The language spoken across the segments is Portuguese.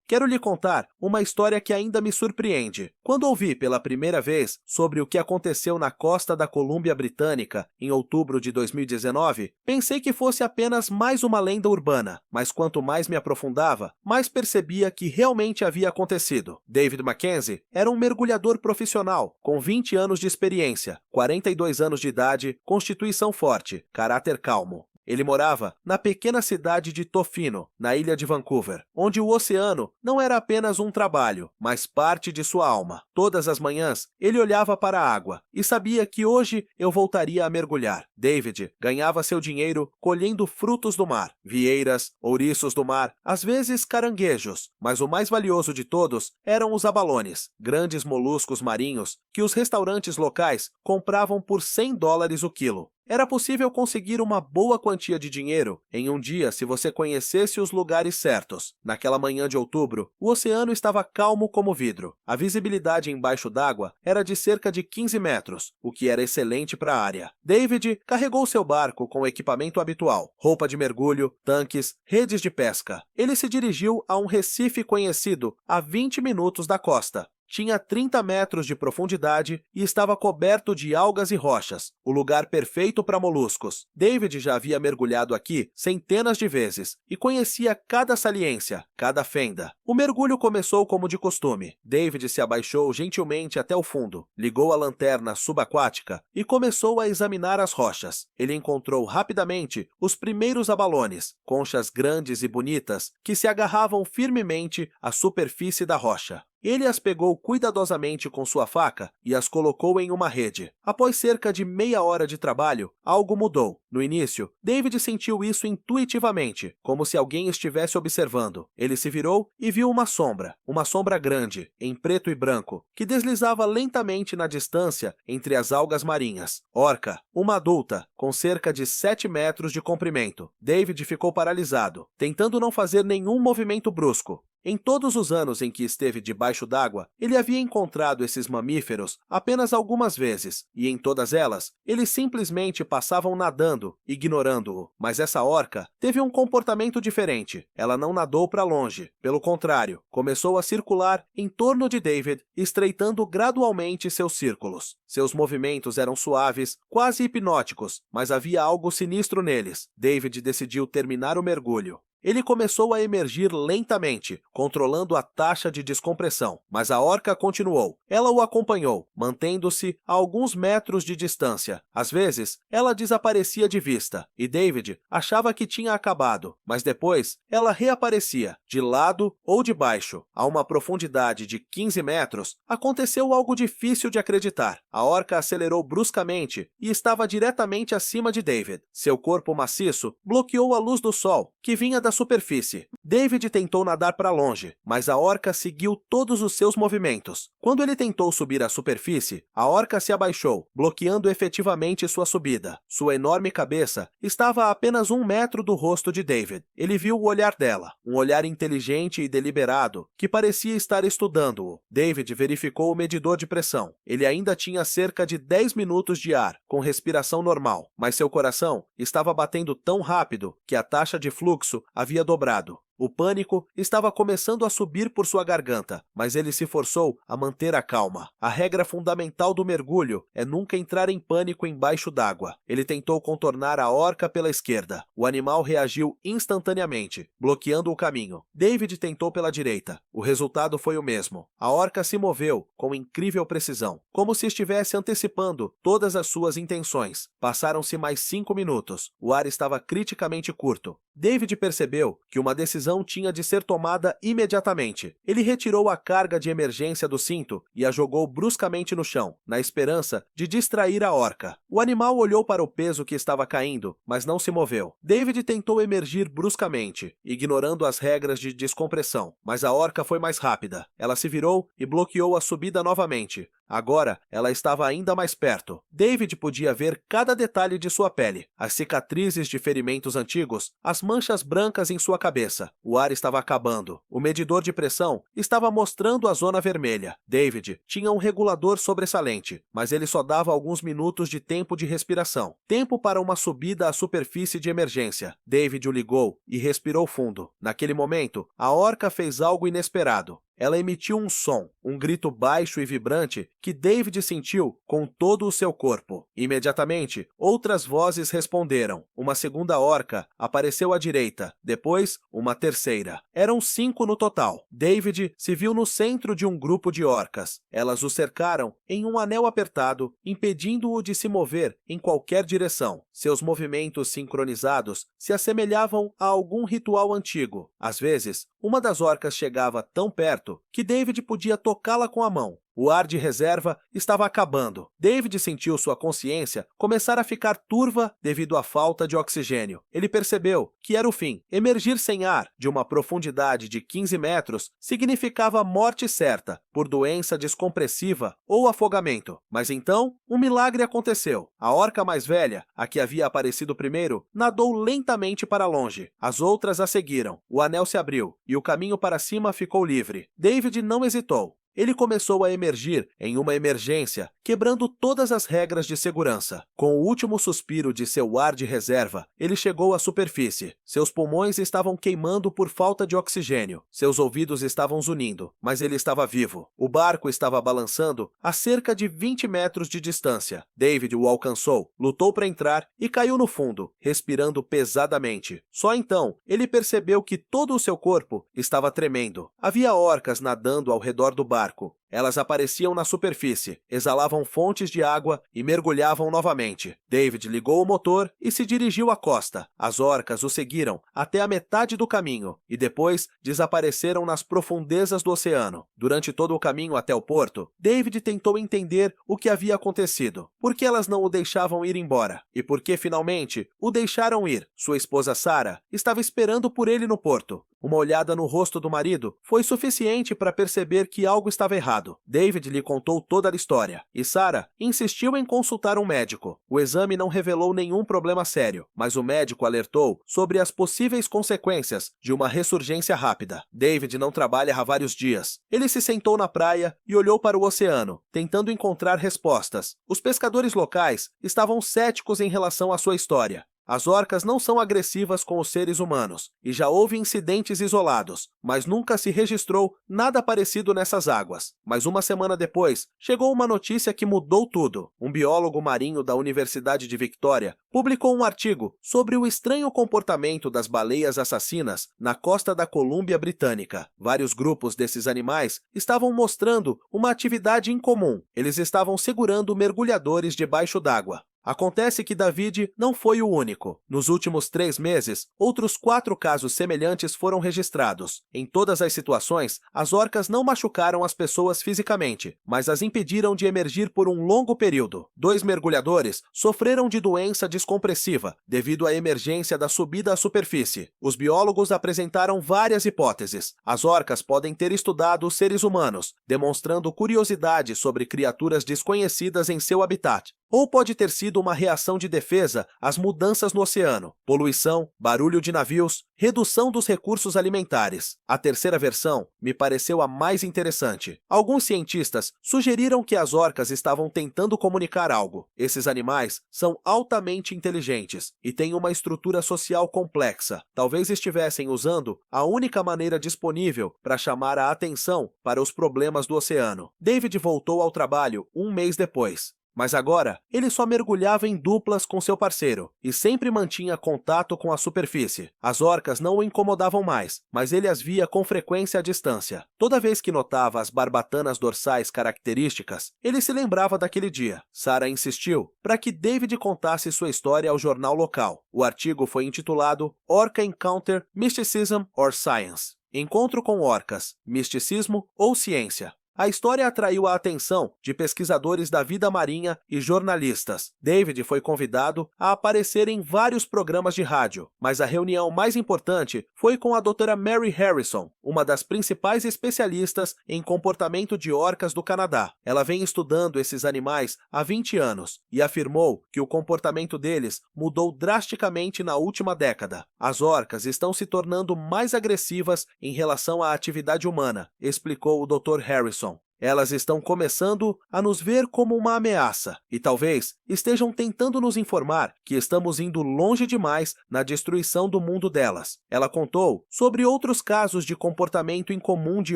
quero lhe contar uma história que ainda me surpreende. Quando ouvi pela primeira vez sobre o que aconteceu na costa da Colômbia Britânica em outubro de 2019, pensei que fosse apenas mais uma lenda urbana, mas quanto mais me aprofundava, mais percebia que realmente havia acontecido. David Mackenzie era um mergulhador profissional, com 20 anos de experiência, 42 anos de idade, constituição forte, caráter calmo. Ele morava na pequena cidade de Tofino, na ilha de Vancouver, onde o oceano não era apenas um trabalho, mas parte de sua alma. Todas as manhãs, ele olhava para a água e sabia que hoje eu voltaria a mergulhar. David ganhava seu dinheiro colhendo frutos do mar, vieiras, ouriços do mar, às vezes caranguejos, mas o mais valioso de todos eram os abalones, grandes moluscos marinhos que os restaurantes locais compravam por $100 o quilo. Era possível conseguir uma boa quantia de dinheiro em um dia se você conhecesse os lugares certos. Naquela manhã de outubro, o oceano estava calmo como vidro. A visibilidade embaixo d'água era de cerca de 15 metros, o que era excelente para a área. David carregou seu barco com o equipamento habitual, roupa de mergulho, tanques, redes de pesca. Ele se dirigiu a um recife conhecido a 20 minutos da costa. Tinha 30 metros de profundidade e estava coberto de algas e rochas, o lugar perfeito para moluscos. David já havia mergulhado aqui centenas de vezes e conhecia cada saliência, cada fenda. O mergulho começou como de costume. David se abaixou gentilmente até o fundo, ligou a lanterna subaquática e começou a examinar as rochas. Ele encontrou rapidamente os primeiros abalones, conchas grandes e bonitas que se agarravam firmemente à superfície da rocha. Ele as pegou cuidadosamente com sua faca e as colocou em uma rede. Após cerca de meia hora de trabalho, algo mudou. No início, David sentiu isso intuitivamente, como se alguém estivesse observando. Ele se virou e viu uma sombra grande, em preto e branco, que deslizava lentamente na distância entre as algas marinhas. Orca, uma adulta, com cerca de 7 metros de comprimento. David ficou paralisado, tentando não fazer nenhum movimento brusco. Em todos os anos em que esteve debaixo d'água, ele havia encontrado esses mamíferos apenas algumas vezes, e em todas elas, eles simplesmente passavam nadando, ignorando-o. Mas essa orca teve um comportamento diferente. Ela não nadou para longe. Pelo contrário, começou a circular em torno de David, estreitando gradualmente seus círculos. Seus movimentos eram suaves, quase hipnóticos, mas havia algo sinistro neles. David decidiu terminar o mergulho. Ele começou a emergir lentamente, controlando a taxa de descompressão, mas a orca continuou. Ela o acompanhou, mantendo-se a alguns metros de distância. Às vezes, ela desaparecia de vista, e David achava que tinha acabado, mas depois ela reaparecia, de lado ou de baixo. A uma profundidade de 15 metros, aconteceu algo difícil de acreditar. A orca acelerou bruscamente e estava diretamente acima de David. Seu corpo maciço bloqueou a luz do sol, que vinha da superfície. David tentou nadar para longe, mas a orca seguiu todos os seus movimentos. Quando ele tentou subir à superfície, a orca se abaixou, bloqueando efetivamente sua subida. Sua enorme cabeça estava a apenas 1 metro do rosto de David. Ele viu o olhar dela, um olhar inteligente e deliberado, que parecia estar estudando-o. David verificou o medidor de pressão. Ele ainda tinha cerca de 10 minutos de ar, com respiração normal, mas seu coração estava batendo tão rápido que a taxa de fluxo havia dobrado. O pânico estava começando a subir por sua garganta, mas ele se forçou a manter a calma. A regra fundamental do mergulho é nunca entrar em pânico embaixo d'água. Ele tentou contornar a orca pela esquerda. O animal reagiu instantaneamente, bloqueando o caminho. David tentou pela direita. O resultado foi o mesmo. A orca se moveu com incrível precisão, como se estivesse antecipando todas as suas intenções. Passaram-se mais 5 minutos. O ar estava criticamente curto. David percebeu que uma decisão tinha de ser tomada imediatamente. Ele retirou a carga de emergência do cinto e a jogou bruscamente no chão, na esperança de distrair a orca. O animal olhou para o peso que estava caindo, mas não se moveu. David tentou emergir bruscamente, ignorando as regras de descompressão, mas a orca foi mais rápida. Ela se virou e bloqueou a subida novamente. Agora, ela estava ainda mais perto. David podia ver cada detalhe de sua pele, as cicatrizes de ferimentos antigos, as manchas brancas em sua cabeça. O ar estava acabando. O medidor de pressão estava mostrando a zona vermelha. David tinha um regulador sobressalente, mas ele só dava alguns minutos de tempo de respiração. Tempo para uma subida à superfície de emergência. David o ligou e respirou fundo. Naquele momento, a orca fez algo inesperado. Ela emitiu um som, um grito baixo e vibrante que David sentiu com todo o seu corpo. Imediatamente, outras vozes responderam. Uma segunda orca apareceu à direita, depois uma terceira. Eram 5 no total. David se viu no centro de um grupo de orcas. Elas o cercaram em um anel apertado, impedindo-o de se mover em qualquer direção. Seus movimentos sincronizados se assemelhavam a algum ritual antigo. Às vezes, uma das orcas chegava tão perto que David podia tocá-la com a mão. O ar de reserva estava acabando. David sentiu sua consciência começar a ficar turva devido à falta de oxigênio. Ele percebeu que era o fim. Emergir sem ar de uma profundidade de 15 metros significava morte certa por doença descompressiva ou afogamento. Mas então, um milagre aconteceu. A orca mais velha, a que havia aparecido primeiro, nadou lentamente para longe. As outras a seguiram. O anel se abriu e o caminho para cima ficou livre. David não hesitou. Ele começou a emergir em uma emergência, quebrando todas as regras de segurança. Com o último suspiro de seu ar de reserva, ele chegou à superfície. Seus pulmões estavam queimando por falta de oxigênio. Seus ouvidos estavam zunindo, mas ele estava vivo. O barco estava balançando a cerca de 20 metros de distância. David o alcançou, lutou para entrar e caiu no fundo, respirando pesadamente. Só então, ele percebeu que todo o seu corpo estava tremendo. Havia orcas nadando ao redor do barco. Elas apareciam na superfície, exalavam fontes de água e mergulhavam novamente. David ligou o motor e se dirigiu à costa. As orcas o seguiram até a metade do caminho e depois desapareceram nas profundezas do oceano. Durante todo o caminho até o porto, David tentou entender o que havia acontecido. Por que elas não o deixavam ir embora? E por que finalmente o deixaram ir? Sua esposa Sarah estava esperando por ele no porto. Uma olhada no rosto do marido foi suficiente para perceber que algo estava errado. David lhe contou toda a história, e Sarah insistiu em consultar um médico. O exame não revelou nenhum problema sério, mas o médico alertou sobre as possíveis consequências de uma ressurgência rápida. David não trabalha há vários dias. Ele se sentou na praia e olhou para o oceano, tentando encontrar respostas. Os pescadores locais estavam céticos em relação à sua história. As orcas não são agressivas com os seres humanos, e já houve incidentes isolados, mas nunca se registrou nada parecido nessas águas. Mas uma semana depois, chegou uma notícia que mudou tudo. Um biólogo marinho da Universidade de Victoria publicou um artigo sobre o estranho comportamento das baleias assassinas na costa da Colômbia Britânica. Vários grupos desses animais estavam mostrando uma atividade incomum. Eles estavam segurando mergulhadores debaixo d'água. Acontece que David não foi o único. Nos últimos 3 meses, outros 4 casos semelhantes foram registrados. Em todas as situações, as orcas não machucaram as pessoas fisicamente, mas as impediram de emergir por um longo período. 2 mergulhadores sofreram de doença descompressiva devido à emergência da subida à superfície. Os biólogos apresentaram várias hipóteses. As orcas podem ter estudado os seres humanos, demonstrando curiosidade sobre criaturas desconhecidas em seu habitat. Ou pode ter sido uma reação de defesa às mudanças no oceano, poluição, barulho de navios, redução dos recursos alimentares. A terceira versão me pareceu a mais interessante. Alguns cientistas sugeriram que as orcas estavam tentando comunicar algo. Esses animais são altamente inteligentes e têm uma estrutura social complexa. Talvez estivessem usando a única maneira disponível para chamar a atenção para os problemas do oceano. David voltou ao trabalho 1 mês depois. Mas agora, ele só mergulhava em duplas com seu parceiro e sempre mantinha contato com a superfície. As orcas não o incomodavam mais, mas ele as via com frequência à distância. Toda vez que notava as barbatanas dorsais características, ele se lembrava daquele dia. Sarah insistiu para que David contasse sua história ao jornal local. O artigo foi intitulado Orca Encounter, Mysticism or Science? Encontro com orcas, misticismo ou ciência? A história atraiu a atenção de pesquisadores da vida marinha e jornalistas. David foi convidado a aparecer em vários programas de rádio, mas a reunião mais importante foi com a Dra. Mary Harrison, uma das principais especialistas em comportamento de orcas do Canadá. Ela vem estudando esses animais há 20 anos e afirmou que o comportamento deles mudou drasticamente na última década. As orcas estão se tornando mais agressivas em relação à atividade humana, explicou o Dr. Harrison. Elas estão começando a nos ver como uma ameaça e talvez estejam tentando nos informar que estamos indo longe demais na destruição do mundo delas. Ela contou sobre outros casos de comportamento incomum de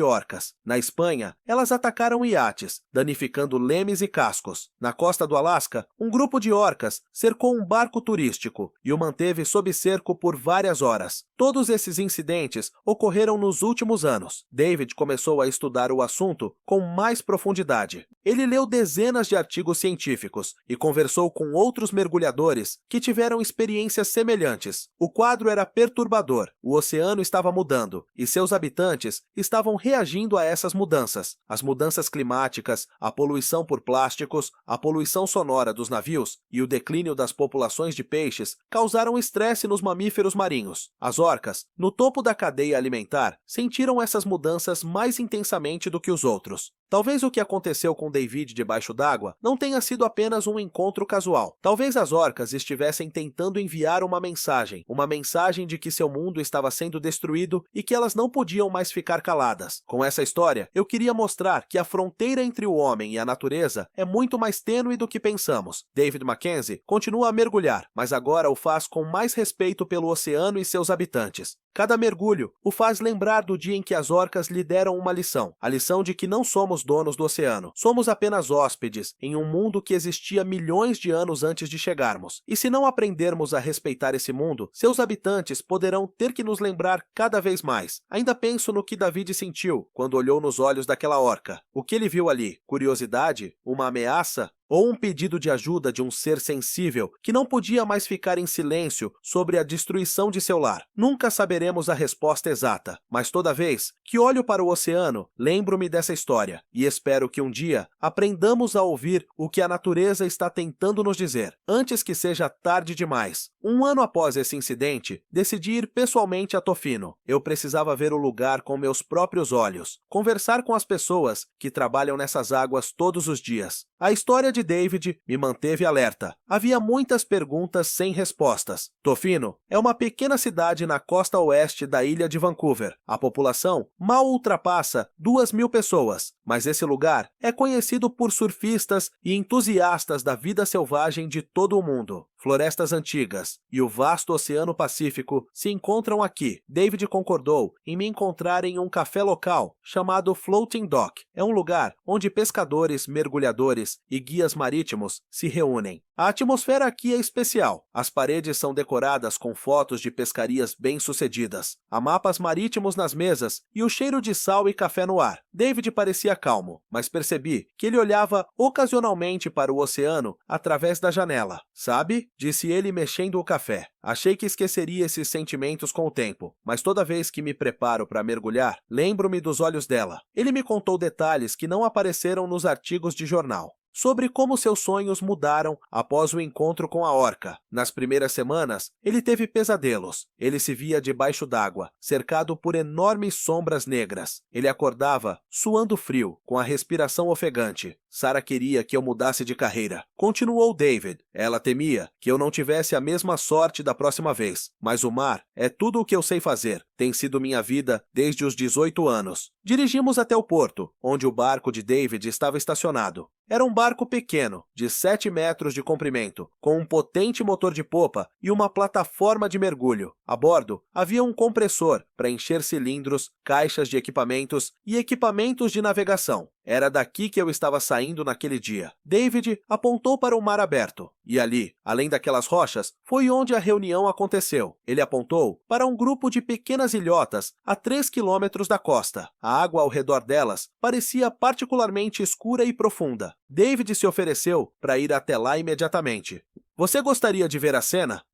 orcas. Na Espanha, elas atacaram iates, danificando lemes e cascos. Na costa do Alasca, um grupo de orcas cercou um barco turístico e o manteve sob cerco por várias horas. Todos esses incidentes ocorreram nos últimos anos. David começou a estudar o assunto com mais profundidade. Ele leu dezenas de artigos científicos e conversou com outros mergulhadores que tiveram experiências semelhantes. O quadro era perturbador. O oceano estava mudando e seus habitantes estavam reagindo a essas mudanças. As mudanças climáticas, a poluição por plásticos, a poluição sonora dos navios e o declínio das populações de peixes causaram estresse nos mamíferos marinhos. As orcas, no topo da cadeia alimentar, sentiram essas mudanças mais intensamente do que os outros. Talvez o que aconteceu com David debaixo d'água não tenha sido apenas um encontro casual. Talvez as orcas estivessem tentando enviar uma mensagem de que seu mundo estava sendo destruído e que elas não podiam mais ficar caladas. Com essa história, eu queria mostrar que a fronteira entre o homem e a natureza é muito mais tênue do que pensamos. David Mackenzie continua a mergulhar, mas agora o faz com mais respeito pelo oceano e seus habitantes. Cada mergulho o faz lembrar do dia em que as orcas lhe deram uma lição. A lição de que não somos donos do oceano. Somos apenas hóspedes em um mundo que existia milhões de anos antes de chegarmos. E se não aprendermos a respeitar esse mundo, seus habitantes poderão ter que nos lembrar cada vez mais. Ainda penso no que David sentiu quando olhou nos olhos daquela orca. O que ele viu ali? Curiosidade? Uma ameaça? Ou um pedido de ajuda de um ser sensível que não podia mais ficar em silêncio sobre a destruição de seu lar? Nunca saberemos a resposta exata, mas toda vez que olho para o oceano, lembro-me dessa história e espero que um dia aprendamos a ouvir o que a natureza está tentando nos dizer, antes que seja tarde demais. Um ano após esse incidente, decidi ir pessoalmente a Tofino. Eu precisava ver o lugar com meus próprios olhos, conversar com as pessoas que trabalham nessas águas todos os dias. A história de David me manteve alerta. Havia muitas perguntas sem respostas. Tofino é uma pequena cidade na costa oeste da ilha de Vancouver. A população mal ultrapassa 2.000 pessoas, mas esse lugar é conhecido por surfistas e entusiastas da vida selvagem de todo o mundo. Florestas antigas e o vasto Oceano Pacífico se encontram aqui. David concordou em me encontrar em um café local chamado Floating Dock. É um lugar onde pescadores, mergulhadores e guias marítimos se reúnem. A atmosfera aqui é especial. As paredes são decoradas com fotos de pescarias bem-sucedidas. Há mapas marítimos nas mesas e o cheiro de sal e café no ar. David parecia calmo, mas percebi que ele olhava ocasionalmente para o oceano através da janela. Sabe? Disse ele mexendo o café. Achei que esqueceria esses sentimentos com o tempo, mas toda vez que me preparo para mergulhar, lembro-me dos olhos dela. Ele me contou detalhes que não apareceram nos artigos de jornal, sobre como seus sonhos mudaram após o encontro com a orca. Nas primeiras semanas, ele teve pesadelos. Ele se via debaixo d'água, cercado por enormes sombras negras. Ele acordava suando frio, com a respiração ofegante. Sarah queria que eu mudasse de carreira. Continuou David. Ela temia que eu não tivesse a mesma sorte da próxima vez. Mas o mar é tudo o que eu sei fazer. Tem sido minha vida desde os 18 anos. Dirigimos até o porto, onde o barco de David estava estacionado. Era um barco pequeno, de 7 metros de comprimento, com um potente motor de popa e uma plataforma de mergulho. A bordo, havia um compressor para encher cilindros, caixas de equipamentos e equipamentos de navegação. Era daqui que eu estava saindo naquele dia. David apontou para o mar aberto. E ali, além daquelas rochas, foi onde a reunião aconteceu. Ele apontou para um grupo de pequenas ilhotas a 3 quilômetros da costa. A água ao redor delas parecia particularmente escura e profunda. David se ofereceu para ir até lá imediatamente. Você gostaria de ver a cena?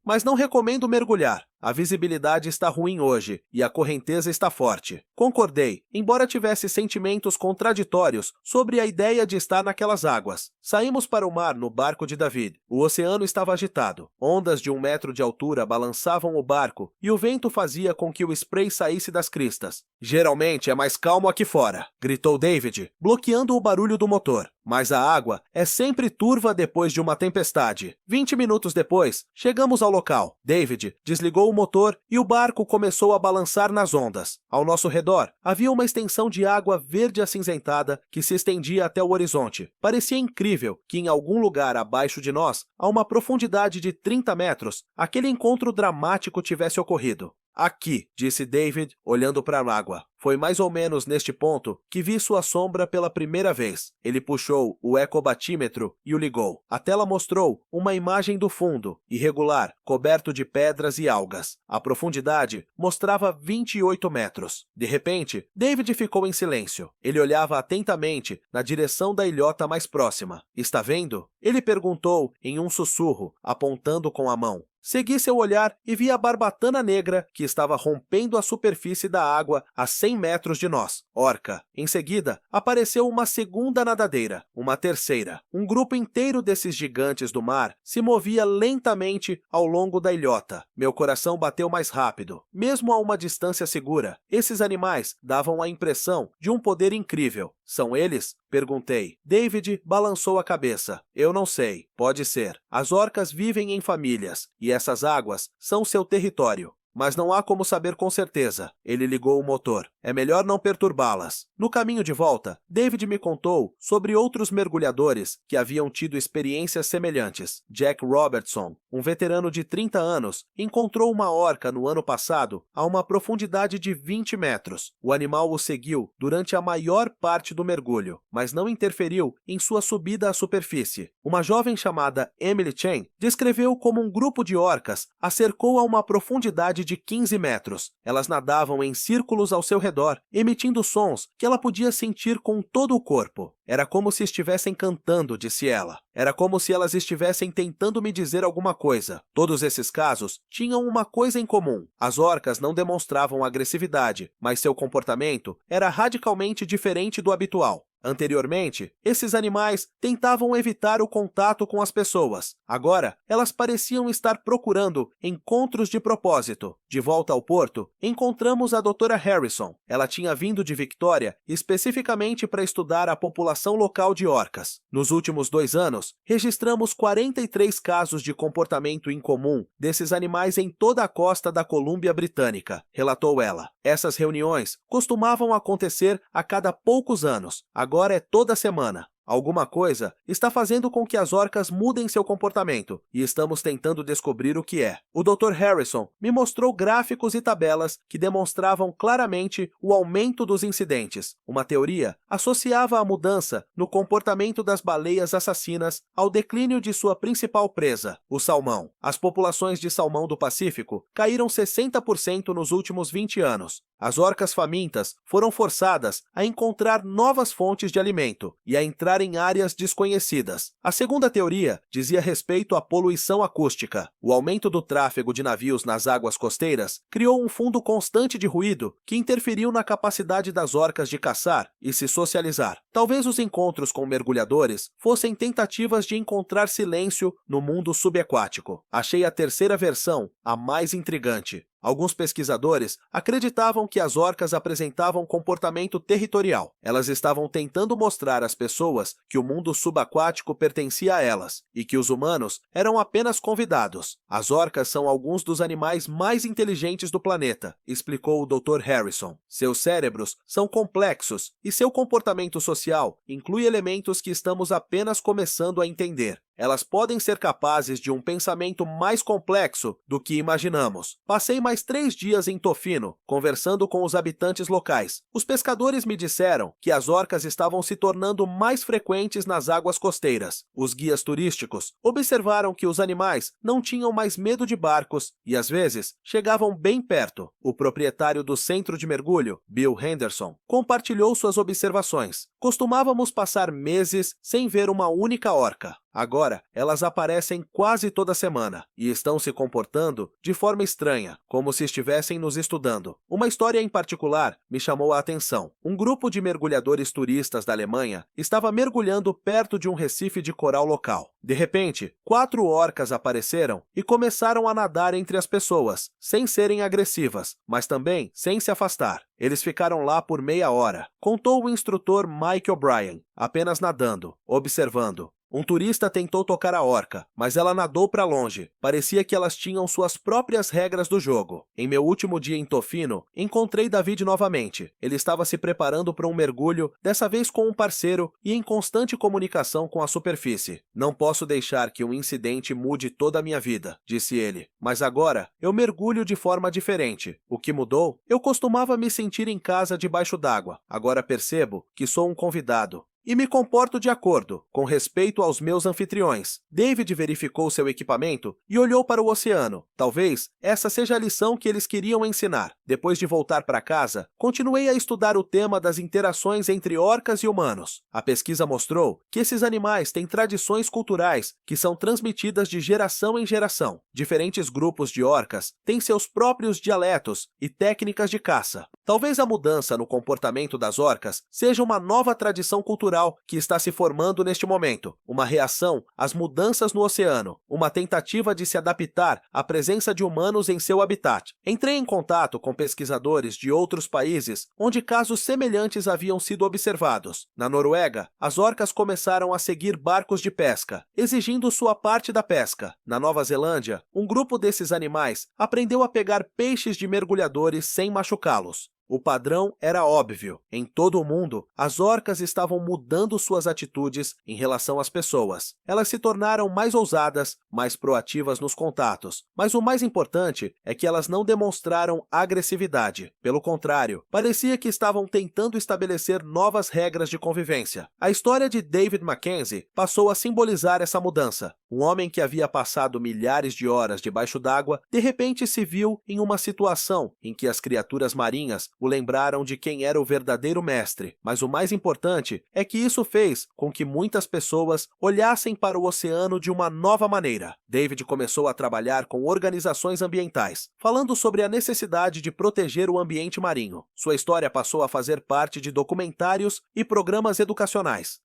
Mas não recomendo mergulhar. A visibilidade está ruim hoje e a correnteza está forte. Concordei, embora tivesse sentimentos contraditórios sobre a ideia de estar naquelas águas. Saímos para o mar no barco de David. O oceano estava agitado. Ondas de 1 metro de altura balançavam o barco e o vento fazia com que o spray saísse das cristas. Geralmente é mais calmo aqui fora, gritou David, bloqueando o barulho do motor. Mas a água é sempre turva depois de uma tempestade. 20 minutos depois, chegamos ao local. David desligou o motor e o barco começou a balançar nas ondas. Ao nosso redor, havia uma extensão de água verde acinzentada que se estendia até o horizonte. Parecia incrível que em algum lugar abaixo de nós, a uma profundidade de 30 metros, aquele encontro dramático tivesse ocorrido. Aqui, disse David, olhando para a água. Foi mais ou menos neste ponto que vi sua sombra pela primeira vez. Ele puxou o ecobatímetro e o ligou. A tela mostrou uma imagem do fundo, irregular, coberto de pedras e algas. A profundidade mostrava 28 metros. De repente, David ficou em silêncio. Ele olhava atentamente na direção da ilhota mais próxima. Está vendo? Ele perguntou em um sussurro, apontando com a mão. Segui seu olhar e vi a barbatana negra que estava rompendo a superfície da água a 100 metros de nós. Orca. Em seguida, apareceu uma segunda nadadeira, uma terceira. Um grupo inteiro desses gigantes do mar se movia lentamente ao longo da ilhota. Meu coração bateu mais rápido. Mesmo a uma distância segura, esses animais davam a impressão de um poder incrível. São eles? Perguntei. David balançou a cabeça. Eu não sei. Pode ser. As orcas vivem em famílias, e essas águas são seu território. Mas não há como saber com certeza. Ele ligou o motor. É melhor não perturbá-las. No caminho de volta, David me contou sobre outros mergulhadores que haviam tido experiências semelhantes. Jack Robertson, um veterano de 30 anos, encontrou uma orca no ano passado a uma profundidade de 20 metros. O animal o seguiu durante a maior parte do mergulho, mas não interferiu em sua subida à superfície. Uma jovem chamada Emily Chen descreveu como um grupo de orcas a cercou a uma profundidade de 15 metros. Elas nadavam em círculos ao seu redor, emitindo sons que ela podia sentir com todo o corpo. Era como se estivessem cantando, disse ela. Era como se elas estivessem tentando me dizer alguma coisa. Todos esses casos tinham uma coisa em comum. As orcas não demonstravam agressividade, mas seu comportamento era radicalmente diferente do habitual. Anteriormente, esses animais tentavam evitar o contato com as pessoas. Agora, elas pareciam estar procurando encontros de propósito. De volta ao porto, encontramos a Dra. Harrison. Ela tinha vindo de Victoria especificamente para estudar a população local de orcas. Nos últimos 2 anos, registramos 43 casos de comportamento incomum desses animais em toda a costa da Colômbia Britânica, relatou ela. Essas reuniões costumavam acontecer a cada poucos anos. Agora é toda semana. Alguma coisa está fazendo com que as orcas mudem seu comportamento e estamos tentando descobrir o que é. O Dr. Harrison me mostrou gráficos e tabelas que demonstravam claramente o aumento dos incidentes. Uma teoria associava a mudança no comportamento das baleias assassinas ao declínio de sua principal presa, o salmão. As populações de salmão do Pacífico caíram 60% nos últimos 20 anos. As orcas famintas foram forçadas a encontrar novas fontes de alimento e a entrar em áreas desconhecidas. A segunda teoria dizia respeito à poluição acústica. O aumento do tráfego de navios nas águas costeiras criou um fundo constante de ruído que interferiu na capacidade das orcas de caçar e se socializar. Talvez os encontros com mergulhadores fossem tentativas de encontrar silêncio no mundo subaquático. Achei a terceira versão a mais intrigante. Alguns pesquisadores acreditavam que as orcas apresentavam comportamento territorial. Elas estavam tentando mostrar às pessoas que o mundo subaquático pertencia a elas e que os humanos eram apenas convidados. As orcas são alguns dos animais mais inteligentes do planeta, explicou o Dr. Harrison. Seus cérebros são complexos e seu comportamento social inclui elementos que estamos apenas começando a entender. Elas podem ser capazes de um pensamento mais complexo do que imaginamos. Passei mais 3 dias em Tofino, conversando com os habitantes locais. Os pescadores me disseram que as orcas estavam se tornando mais frequentes nas águas costeiras. Os guias turísticos observaram que os animais não tinham mais medo de barcos e, às vezes, chegavam bem perto. O proprietário do centro de mergulho, Bill Henderson, compartilhou suas observações. Costumávamos passar meses sem ver uma única orca. Agora, elas aparecem quase toda semana e estão se comportando de forma estranha, como se estivessem nos estudando. Uma história em particular me chamou a atenção. Um grupo de mergulhadores turistas da Alemanha estava mergulhando perto de um recife de coral local. De repente, 4 orcas apareceram e começaram a nadar entre as pessoas, sem serem agressivas, mas também sem se afastar. Eles ficaram lá por meia hora, contou o instrutor Mike O'Brien, apenas nadando, observando. Um turista tentou tocar a orca, mas ela nadou para longe. Parecia que elas tinham suas próprias regras do jogo. Em meu último dia em Tofino, encontrei David novamente. Ele estava se preparando para um mergulho, dessa vez com um parceiro e em constante comunicação com a superfície. Não posso deixar que um incidente mude toda a minha vida, disse ele. Mas agora, eu mergulho de forma diferente. O que mudou? Eu costumava me sentir em casa debaixo d'água. Agora percebo que sou um convidado. E me comporto de acordo, com respeito aos meus anfitriões. David verificou seu equipamento e olhou para o oceano. Talvez essa seja a lição que eles queriam ensinar. Depois de voltar para casa, continuei a estudar o tema das interações entre orcas e humanos. A pesquisa mostrou que esses animais têm tradições culturais que são transmitidas de geração em geração. Diferentes grupos de orcas têm seus próprios dialetos e técnicas de caça. Talvez a mudança no comportamento das orcas seja uma nova tradição cultural que está se formando neste momento, uma reação às mudanças no oceano, uma tentativa de se adaptar à presença de humanos em seu habitat. Entrei em contato com pesquisadores de outros países onde casos semelhantes haviam sido observados. Na Noruega, as orcas começaram a seguir barcos de pesca, exigindo sua parte da pesca. Na Nova Zelândia, um grupo desses animais aprendeu a pegar peixes de mergulhadores sem machucá-los. O padrão era óbvio. Em todo o mundo, as orcas estavam mudando suas atitudes em relação às pessoas. Elas se tornaram mais ousadas, mais proativas nos contatos. Mas o mais importante é que elas não demonstraram agressividade. Pelo contrário, parecia que estavam tentando estabelecer novas regras de convivência. A história de David Mackenzie passou a simbolizar essa mudança. Um homem que havia passado milhares de horas debaixo d'água, de repente se viu em uma situação em que as criaturas marinhas o lembraram de quem era o verdadeiro mestre, mas o mais importante é que isso fez com que muitas pessoas olhassem para o oceano de uma nova maneira. David começou a trabalhar com organizações ambientais, falando sobre a necessidade de proteger o ambiente marinho. Sua história passou a fazer parte de documentários e programas educacionais.